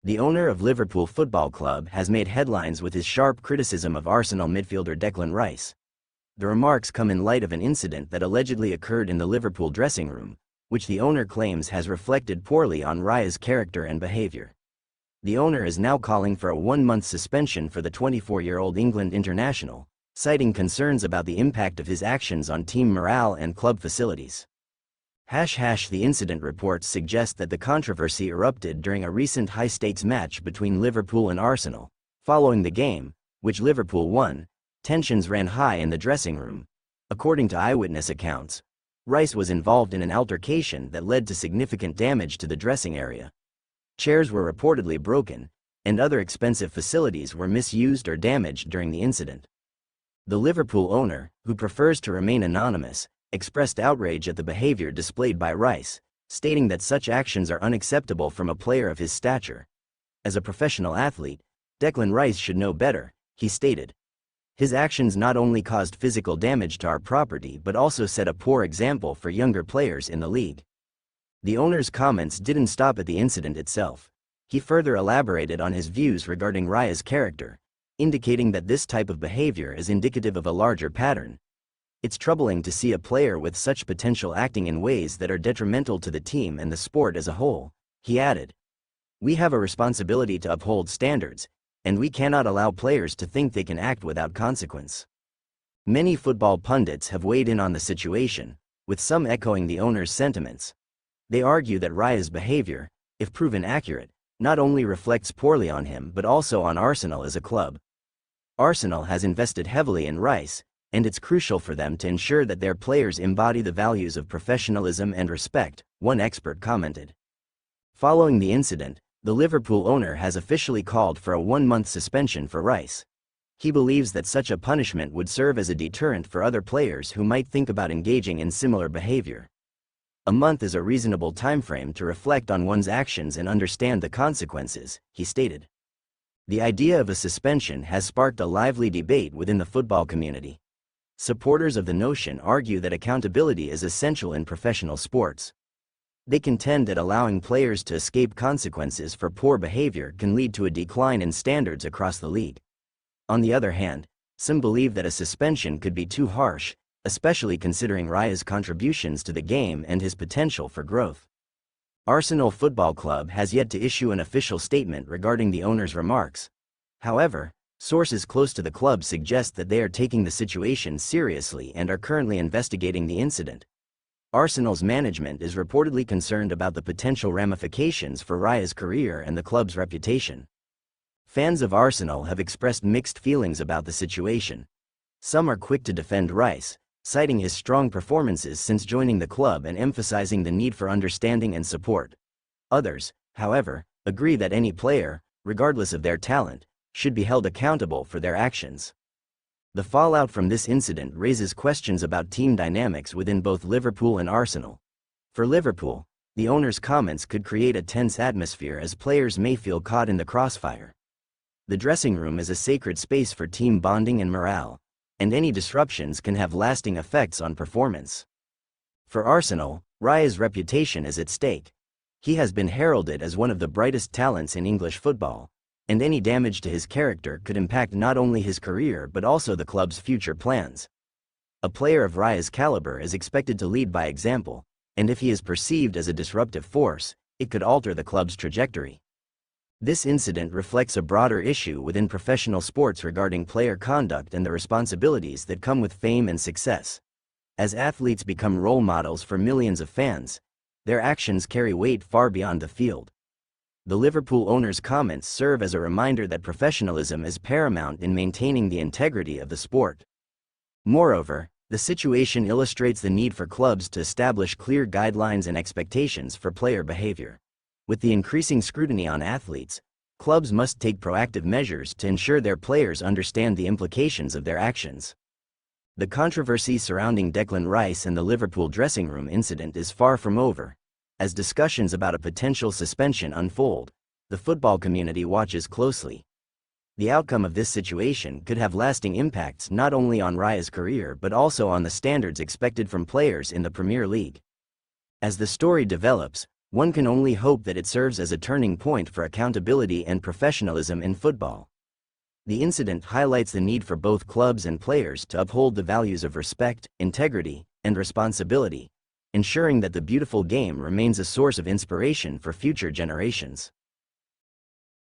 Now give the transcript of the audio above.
The owner of Liverpool Football Club has made headlines with his sharp criticism of Arsenal midfielder Declan Rice. The remarks come in light of an incident that allegedly occurred in the Liverpool dressing room, which the owner claims has reflected poorly on Rice's character and behavior. The owner is now calling for a 1-month suspension for the 24-year-old England international, citing concerns about the impact of his actions on team morale and club facilities. The incident reports suggest that the controversy erupted during a recent high-stakes match between Liverpool and Arsenal. Following the game, which Liverpool won, tensions ran high in the dressing room. According to eyewitness accounts, Rice was involved in an altercation that led to significant damage to the dressing area. Chairs were reportedly broken, and other expensive facilities were misused or damaged during the incident. The Liverpool owner, who prefers to remain anonymous, expressed outrage at the behavior displayed by Rice, stating that such actions are unacceptable from a player of his stature. As a professional athlete, Declan Rice should know better, he stated. His actions not only caused physical damage to our property but also set a poor example for younger players in the league. The owner's comments didn't stop at the incident itself. He further elaborated on his views regarding Rice's character, indicating that this type of behavior is indicative of a larger pattern. It's troubling to see a player with such potential acting in ways that are detrimental to the team and the sport as a whole, he added. We have a responsibility to uphold standards, and we cannot allow players to think they can act without consequence. Many football pundits have weighed in on the situation, with some echoing the owner's sentiments. They argue that Rice's behavior, if proven accurate, not only reflects poorly on him but also on Arsenal as a club. Arsenal has invested heavily in Rice, and it's crucial for them to ensure that their players embody the values of professionalism and respect, one expert commented. Following the incident, the Liverpool owner has officially called for a 1-month suspension for Rice. He believes that such a punishment would serve as a deterrent for other players who might think about engaging in similar behavior. A month is a reasonable timeframe to reflect on one's actions and understand the consequences, he stated. The idea of a suspension has sparked a lively debate within the football community. Supporters of the notion argue that accountability is essential in professional sports. They contend that allowing players to escape consequences for poor behavior can lead to a decline in standards across the league. On the other hand, some believe that a suspension could be too harsh, especially considering Rice's contributions to the game and his potential for growth. Arsenal Football Club has yet to issue an official statement regarding the owner's remarks. However, sources close to the club suggest that they are taking the situation seriously and are currently investigating the incident. Arsenal's management is reportedly concerned about the potential ramifications for Rice's career and the club's reputation. Fans of Arsenal have expressed mixed feelings about the situation. Some are quick to defend Rice, citing his strong performances since joining the club and emphasizing the need for understanding and support. Others, however, agree that any player, regardless of their talent, should be held accountable for their actions. The fallout from this incident raises questions about team dynamics within both Liverpool and Arsenal. For Liverpool, the owner's comments could create a tense atmosphere as players may feel caught in the crossfire. The dressing room is a sacred space for team bonding and morale, and any disruptions can have lasting effects on performance. For Arsenal, Rice's reputation is at stake. He has been heralded as one of the brightest talents in English football, and any damage to his character could impact not only his career but also the club's future plans. A player of Rice's caliber is expected to lead by example, and if he is perceived as a disruptive force, it could alter the club's trajectory. This incident reflects a broader issue within professional sports regarding player conduct and the responsibilities that come with fame and success. As athletes become role models for millions of fans, their actions carry weight far beyond the field. The Liverpool owner's comments serve as a reminder that professionalism is paramount in maintaining the integrity of the sport. Moreover, the situation illustrates the need for clubs to establish clear guidelines and expectations for player behavior. With the increasing scrutiny on athletes, clubs must take proactive measures to ensure their players understand the implications of their actions. The controversy surrounding Declan Rice and the Liverpool dressing room incident is far from over. As discussions about a potential suspension unfold, the football community watches closely. The outcome of this situation could have lasting impacts not only on Rice's career but also on the standards expected from players in the Premier League. As the story develops, One can only hope that it serves as a turning point for accountability and professionalism in football. The incident highlights the need for both clubs and players to uphold the values of respect, integrity, and responsibility, ensuring that the beautiful game remains a source of inspiration for future generations.